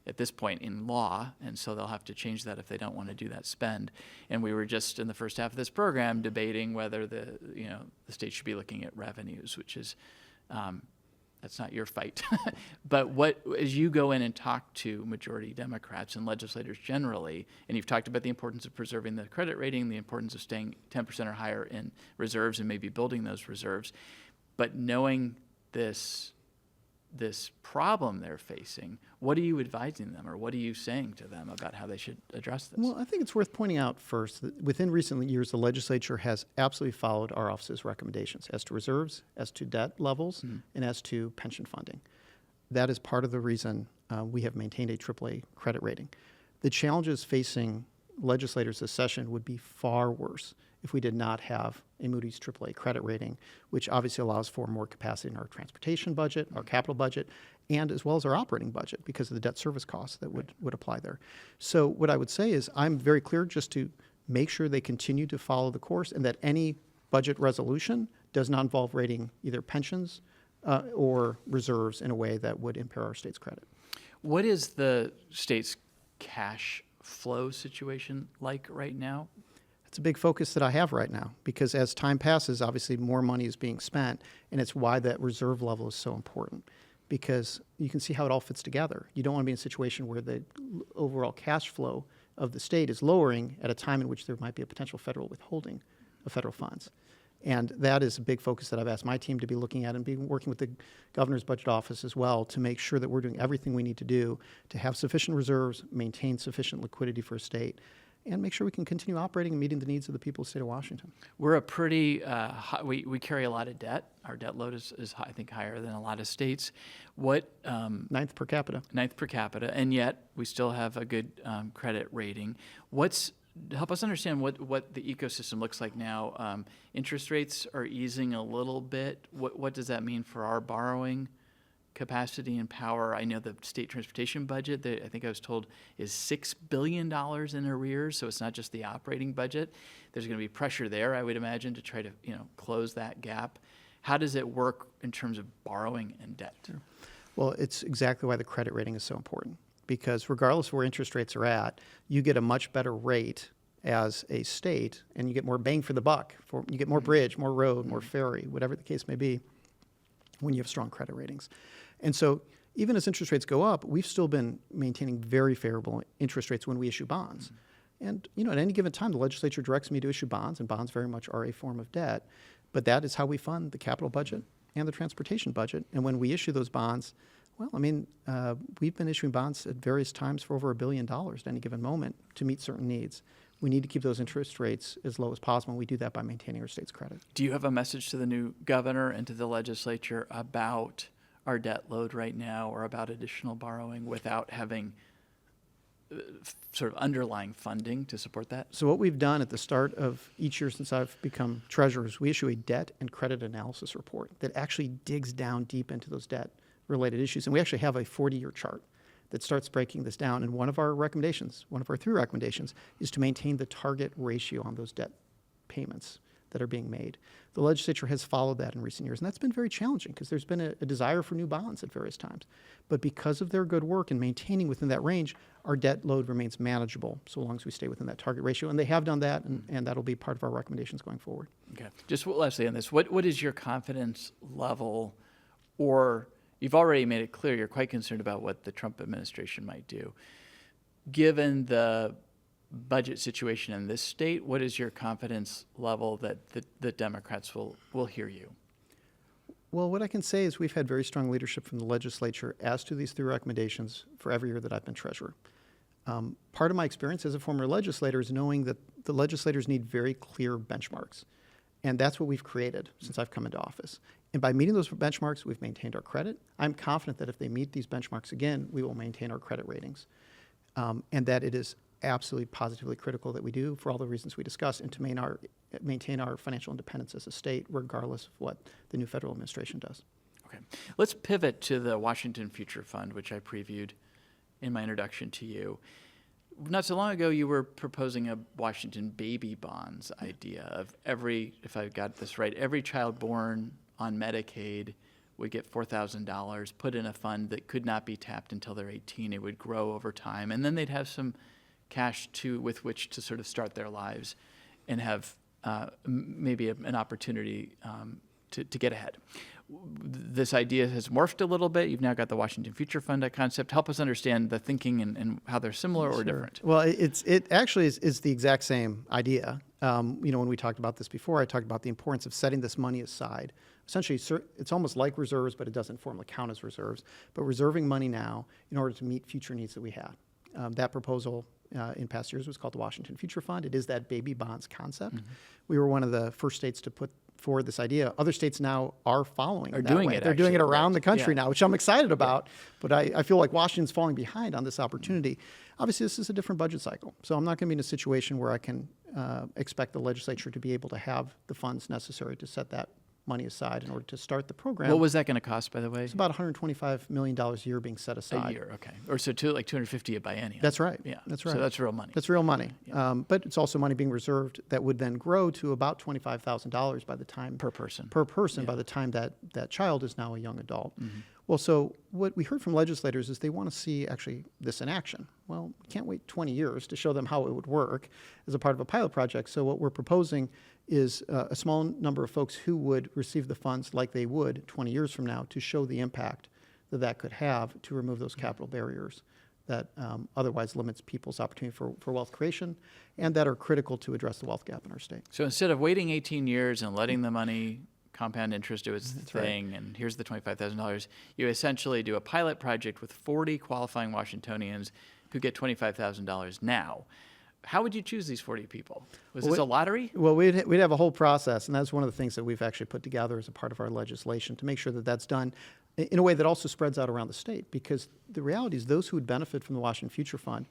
at this point in law, and so they'll have to change that if they don't want to do that spend. And we were just in the first half of this program debating whether the state should be looking at revenues, which is that's not your fight. But as you go in and talk to majority Democrats and legislators generally, and you've talked about the importance of preserving the credit rating, the importance of staying 10% or higher in reserves and maybe building those reserves, but knowing this problem they're facing, what are you advising them, or what are you saying to them about how they should address this? Well, I think it's worth pointing out first that within recent years, the legislature has absolutely followed our office's recommendations as to reserves, as to debt levels, and as to pension funding. That is part of the reason we have maintained a AAA credit rating. The challenges facing legislators this session would be far worse if we did not have a Moody's AAA credit rating, which obviously allows for more capacity in our transportation budget, our capital budget, and as well as our operating budget because of the debt service costs that would apply there. So what I would say is I'm very clear just to make sure they continue to follow the course and that any budget resolution does not involve rating either pensions or reserves in a way that would impair our state's credit. What is the state's cash flow situation like right now? It's a big focus that I have right now because as time passes, obviously more money is being spent, and it's why that reserve level is so important because you can see how it all fits together. You don't want to be in a situation where the overall cash flow of the state is lowering at a time in which there might be a potential federal withholding of federal funds. And that is a big focus that I've asked my team to be looking at and be working with the governor's budget office as well to make sure that we're doing everything we need to do to have sufficient reserves, maintain sufficient liquidity for a state, and make sure we can continue operating and meeting the needs of the people of the state of Washington. We're a pretty, we carry a lot of debt. Our debt load is I think, higher than a lot of states. What? Ninth per capita. Ninth per capita, and yet we still have a good credit rating. Help us understand what the ecosystem looks like now. Interest rates are easing a little bit. What does that mean for our borrowing capacity and power? I know the state transportation budget, I think I was told, is $6 billion in arrears, so it's not just the operating budget. There's going to be pressure there, I would imagine, to try to close that gap. How does it work in terms of borrowing and debt? Sure. Well, it's exactly why the credit rating is so important, because regardless of where interest rates are at, you get a much better rate as a state, and you get more bang for the buck. You get more bridge, more road, more ferry, whatever the case may be, when you have strong credit ratings. And so even as interest rates go up, we've still been maintaining very favorable interest rates when we issue bonds. And at any given time, the legislature directs me to issue bonds, and bonds very much are a form of debt. But that is how we fund the capital budget and the transportation budget. And when we issue those bonds, well, we've been issuing bonds at various times for over $1 billion at any given moment to meet certain needs. We need to keep those interest rates as low as possible, and we do that by maintaining our state's credit. Do you have a message to the new governor and to the legislature about our debt load right now or about additional borrowing without having sort of underlying funding to support that? So what we've done at the start of each year since I've become treasurer is we issue a debt and credit analysis report that actually digs down deep into those debt-related issues. And we actually have a 40-year chart that starts breaking this down. And one of our 3 recommendations, is to maintain the target ratio on those debt payments that are being made. The legislature has followed that in recent years, and that's been very challenging because there's been a desire for new bonds at various times. But because of their good work in maintaining within that range, our debt load remains manageable so long as we stay within that target ratio. And they have done that, and that'll be part of our recommendations going forward. Okay. Just lastly on this, what is your confidence level, or you've already made it clear you're quite concerned about what the Trump administration might do. Given the budget situation in this state, what is your confidence level that the Democrats will hear you? Well, what I can say is we've had very strong leadership from the legislature as to these 3 recommendations for every year that I've been treasurer. Part of my experience as a former legislator is knowing that the legislators need very clear benchmarks. And that's what we've created since I've come into office. And by meeting those benchmarks, we've maintained our credit. I'm confident that if they meet these benchmarks again, we will maintain our credit ratings. And that it is absolutely positively critical that we do for all the reasons we discussed and to maintain our financial independence as a state, regardless of what the new federal administration does. Okay. Let's pivot to the Washington Future Fund, which I previewed in my introduction to you. Not so long ago, you were proposing a Washington baby bonds idea of if I got this right, every child born on Medicaid would get $4,000 put in a fund that could not be tapped until they're 18. It would grow over time, and then they'd have some cash with which to sort of start their lives and have maybe an opportunity to get ahead. This idea has morphed a little bit. You've now got the Washington Future Fund concept. Help us understand the thinking and how they're similar or different. Well, it actually is the exact same idea. When we talked about this before, I talked about the importance of setting this money aside. Essentially, it's almost like reserves, but it doesn't formally count as reserves. But reserving money now in order to meet future needs that we have. That proposal in past years was called the Washington Future Fund. It is that baby bonds concept. We were one of the first states to put forward this idea. Other states now are following it. They're doing it around the country now, which I'm excited about. But I feel like Washington's falling behind on this opportunity. Obviously, this is a different budget cycle. So I'm not going to be in a situation where I can expect the legislature to be able to have the funds necessary to set that money aside in order to start the program. What was that going to cost, by the way? It's about $125 million a year being set aside. A year, okay. Or so like 250 a biennium. That's right. Yeah, that's right. So that's real money. That's real money. But it's also money being reserved that would then grow to about $25,000 by the time Per person. by the time that child is now a young adult. Well, so what we heard from legislators is they want to see actually this in action. Well, we can't wait 20 years to show them how it would work as a part of a pilot project. So what we're proposing is a small number of folks who would receive the funds like they would 20 years from now to show the impact that could have to remove those capital barriers that otherwise limits people's opportunity for wealth creation and that are critical to address the wealth gap in our state. So instead of waiting 18 years and letting the money compound interest do its thing, and here's the $25,000, you essentially do a pilot project with 40 qualifying Washingtonians who get $25,000 now. How would you choose these 40 people? Was this a lottery? Well, we'd have a whole process, and that's one of the things that we've actually put together as a part of our legislation to make sure that that's done in a way that also spreads out around the state, because the reality is those who would benefit from the Washington Future Fund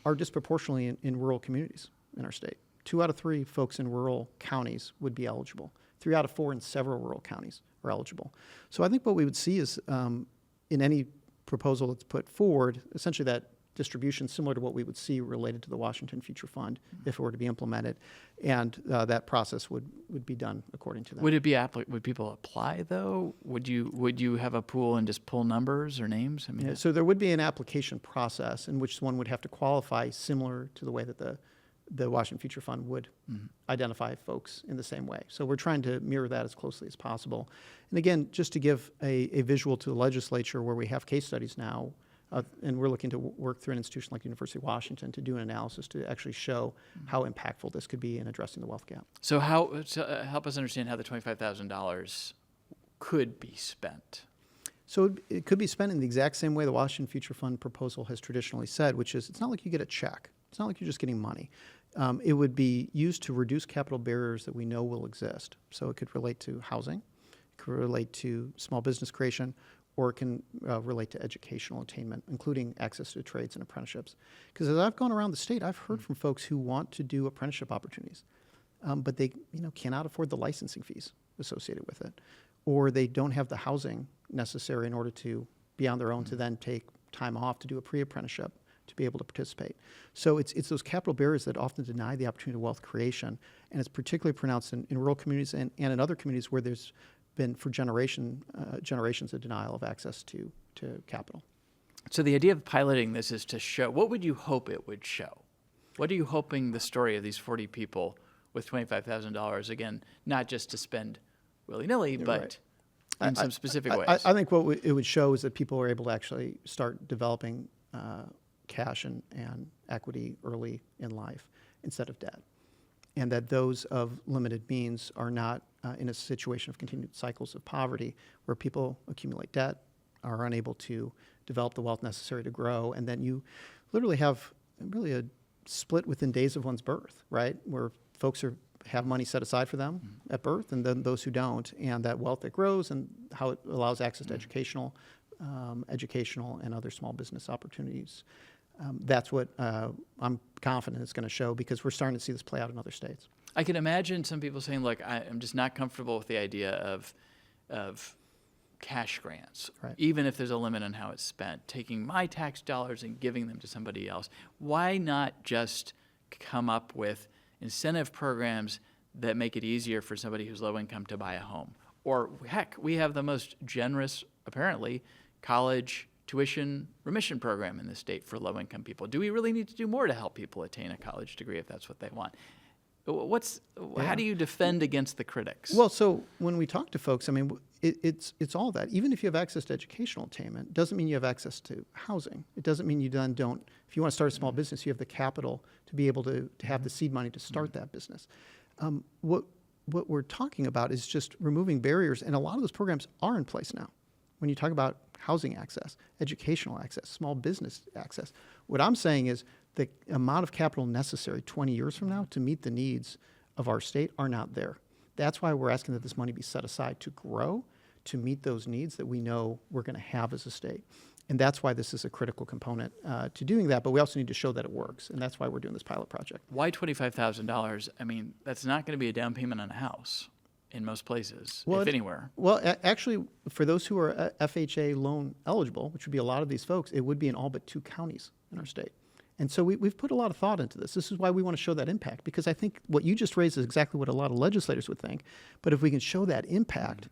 are disproportionately in rural communities in our state. 2 out of 3 folks in rural counties would be eligible. 3 out of 4 in several rural counties are eligible. So I think what we would see is in any proposal that's put forward, essentially that distribution similar to what we would see related to the Washington Future Fund if it were to be implemented, and that process would be done according to that. Would people apply though? Would you have a pool and just pull numbers or names? I mean, Yeah, so there would be an application process in which one would have to qualify similar to the way that the Washington Future Fund would identify folks in the same way. So we're trying to mirror that as closely as possible. And again, just to give a visual to the legislature where we have case studies now, and we're looking to work through an institution like the University of Washington to do an analysis to actually show how impactful this could be in addressing the wealth gap. So help us understand how the $25,000 could be spent. So it could be spent in the exact same way the Washington Future Fund proposal has traditionally said, which is it's not like you get a check. It's not like you're just getting money. It would be used to reduce capital barriers that we know will exist. So it could relate to housing, it could relate to small business creation, or it can relate to educational attainment, including access to trades and apprenticeships. Because as I've gone around the state, I've heard from folks who want to do apprenticeship opportunities, but they cannot afford the licensing fees associated with it, or they don't have the housing necessary in order to be on their own to then take time off to do a pre-apprenticeship to be able to participate. So it's those capital barriers that often deny the opportunity of wealth creation, and it's particularly pronounced in rural communities and in other communities where there's been for generations a denial of access to capital. So the idea of piloting this is to show, what would you hope it would show? What are you hoping the story of these 40 people with $25,000, again, not just to spend willy-nilly, but right. in some specific ways? I think what it would show is that people are able to actually start developing cash and equity early in life instead of debt, and that those of limited means are not in a situation of continued cycles of poverty where people accumulate debt, are unable to develop the wealth necessary to grow, and then you literally have really a split within days of one's birth, right? Where folks have money set aside for them at birth, and then those who don't, and that wealth that grows and how it allows access to educational and other small business opportunities. That's what I'm confident it's going to show, because we're starting to see this play out in other states. I can imagine some people saying, look, I'm just not comfortable with the idea of cash grants, Right. even if there's a limit on how it's spent, taking my tax dollars and giving them to somebody else. Why not just come up with incentive programs that make it easier for somebody who's low income to buy a home? Or heck, we have the most generous, apparently, college tuition remission program in the state for low income people. Do we really need to do more to help people attain a college degree if that's what they want? How do you defend against the critics? Well, so when we talk to folks, I mean, it's all that. Even if you have access to educational attainment, doesn't mean you have access to housing. It doesn't mean you then don't, if you want to start a small business, you have the capital to be able to have the seed money to start that business. What we're talking about is just removing barriers, and a lot of those programs are in place now. When you talk about housing access, educational access, small business access, what I'm saying is the amount of capital necessary 20 years from now to meet the needs of our state are not there. That's why we're asking that this money be set aside to grow, to meet those needs that we know we're going to have as a state. And that's why this is a critical component to doing that, but we also need to show that it works, and that's why we're doing this pilot project. Why $25,000? I mean, that's not going to be a down payment on a house in most places, if anywhere. Well, actually, for those who are FHA loan eligible, which would be a lot of these folks, it would be in all but 2 counties in our state. And so we've put a lot of thought into this. This is why we want to show that impact, because I think what you just raised is exactly what a lot of legislators would think. But if we can show that impact,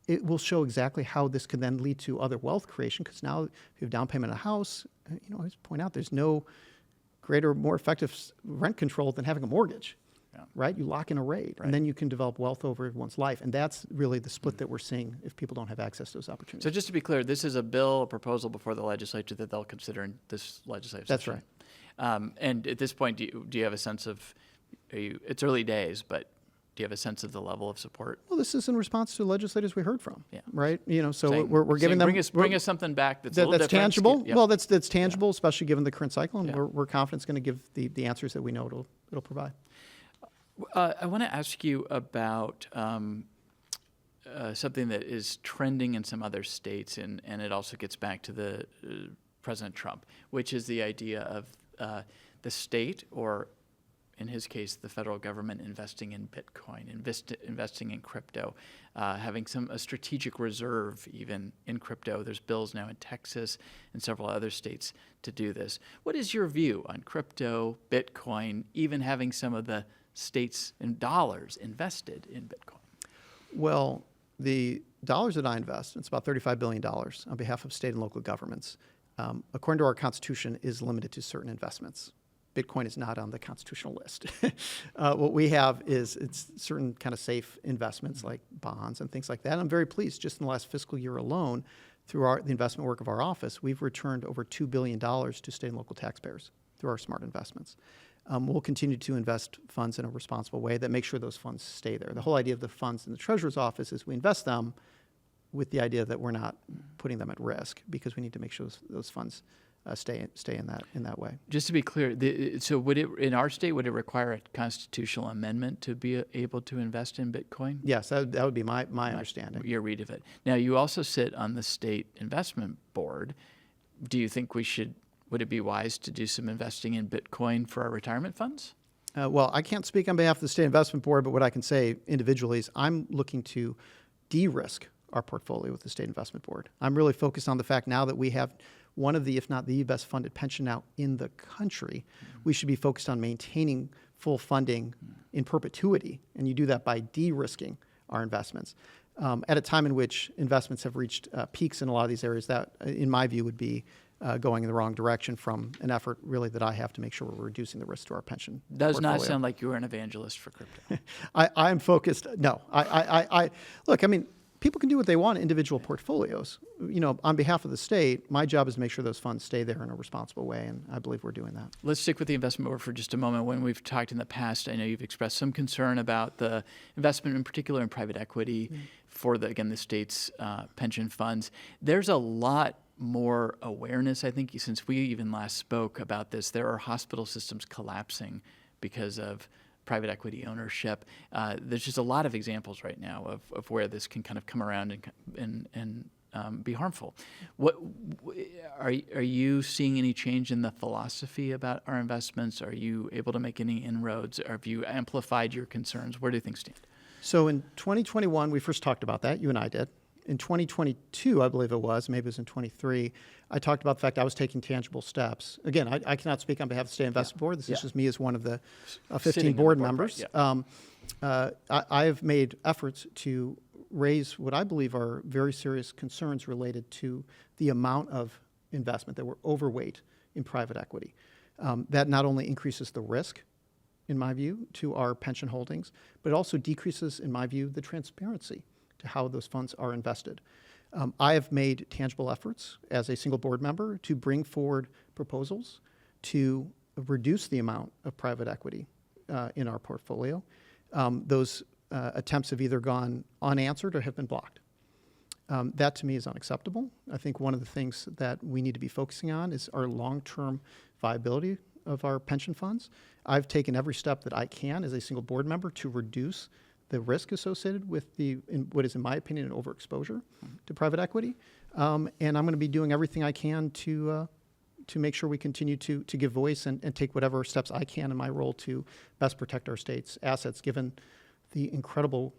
it will show exactly how this can then lead to other wealth creation, because now if you have down payment on a house, I always point out there's no greater, more effective rent control than having a mortgage, right? You lock in a rate, and then you can develop wealth over one's life. And that's really the split that we're seeing if people don't have access to those opportunities. So just to be clear, this is a proposal before the legislature that they'll consider in this legislative That's session. right. And at this point, do you have a sense of, it's early days, but do you have a sense of the level of support? Well, this is in response to legislators we heard from, Yeah. right? So Saying- we're giving saying, them... bring us something back that's a little that's different. tangible. Yeah. Well, that's tangible, especially given the current cycle, and Yeah. we're confident it's going to give the answers that we know it'll provide. I want to ask you about something that is trending in some other states, and it also gets back to the President Trump, which is the idea of the state, or in his case, the federal government, investing in Bitcoin, investing in crypto, having a strategic reserve even in crypto. There's bills now in Texas and several other states to do this. What is your view on crypto, Bitcoin, even having some of the states and dollars invested in Bitcoin? Well, the dollars that I invest, it's about $35 billion on behalf of state and local governments, according to our Constitution, is limited to certain investments. Bitcoin is not on the constitutional list. What we have is it's certain kind of safe investments like bonds and things like that. I'm very pleased. Just in the last fiscal year alone, through the investment work of our office, we've returned over $2 billion to state and local taxpayers through our smart investments. We'll continue to invest funds in a responsible way that makes sure those funds stay there. The whole idea of the funds in the Treasurer's office is we invest them with the idea that we're not putting them at risk, because we need to make sure those funds stay in that way. Just to be clear, so in our state, would it require a constitutional amendment to be able to invest in Bitcoin? Yes, that would be my understanding. Your read of it. Now, you also sit on the state investment board. Do you think would it be wise to do some investing in Bitcoin for our retirement funds? Well, I can't speak on behalf of the State Investment Board, but what I can say individually is I'm looking to de-risk our portfolio with the State Investment Board. I'm really focused on the fact now that we have one of the, if not the best funded pension now in the country, we should be focused on maintaining full funding in perpetuity. And you do that by de-risking our investments. At a time in which investments have reached peaks in a lot of these areas, that, in my view, would be going in the wrong direction from an effort really that I have to make sure we're reducing the risk to our pension Does portfolio. not sound like you are an evangelist for crypto. I'm focused. No, look, I mean, people can do what they want in individual portfolios. On behalf of the state, my job is to make sure those funds stay there in a responsible way, and I believe we're doing that. Let's stick with the investment board for just a moment. When we've talked in the past, I know you've expressed some concern about the investment, in particular in private equity, for the state's pension funds. There's a lot more awareness, I think, since we even last spoke about this. There are hospital systems collapsing because of private equity ownership. There's just a lot of examples right now of where this can kind of come around and be harmful. What are you seeing any change in the philosophy about our investments? Are you able to make any inroads? Or have you amplified your concerns? Where do things stand? So in 2021, we first talked about that. You and I did. In 2022, I believe it was, maybe it was in 23, I talked about the fact I was taking tangible steps. Again, I cannot speak on behalf of the State Investment Board. This is just me as one of the 15 board members. Right, I have made efforts to raise what I believe are very serious concerns related to the amount of investment that we're overweight in private equity. That not only increases the risk in my view, to our pension holdings, but it also decreases, in my view, the transparency to how those funds are invested. I have made tangible efforts as a single board member to bring forward proposals to reduce the amount of private equity in our portfolio. Those attempts have either gone unanswered or have been blocked. That to me is unacceptable. I think one of the things that we need to be focusing on is our long-term viability of our pension funds. I've taken every step that I can as a single board member to reduce the risk associated with what is, in my opinion, an overexposure to private equity. And I'm going to be doing everything I can to make sure we continue to give voice and take whatever steps I can in my role to best protect our state's assets, given the incredible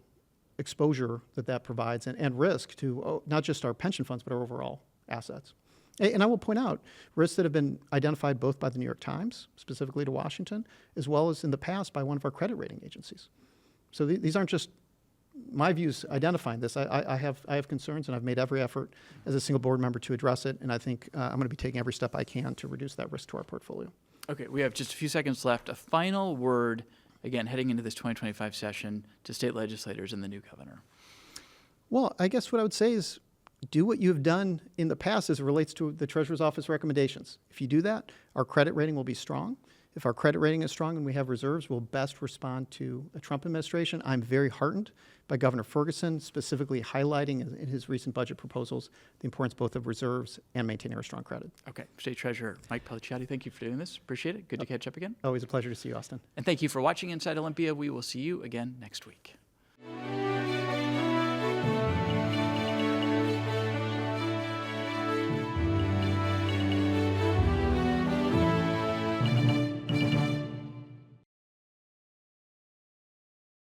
exposure that provides and risk to not just our pension funds, but our overall assets. And I will point out risks that have been identified both by the New York Times, specifically to Washington, as well as in the past by one of our credit rating agencies. So these aren't just my views identifying this. I have concerns, and I've made every effort as a single board member to address it, and I think I'm going to be taking every step I can to reduce that risk to our portfolio. Okay, we have just a few seconds left. A final word, again, heading into this 2025 session to state legislators and the new governor. Well, I guess what I would say is do what you've done in the past as it relates to the Treasurer's Office recommendations. If you do that, our credit rating will be strong. If our credit rating is strong and we have reserves, we'll best respond to a Trump administration. I'm very heartened by Governor Ferguson, specifically highlighting in his recent budget proposals the importance both of reserves and maintaining our strong credit. Okay, State Treasurer Mike Pelicciotti, thank you for doing this. Appreciate it. Good to catch up again. Always a pleasure to see you, Austin. And thank you for watching Inside Olympia. We will see you again next week.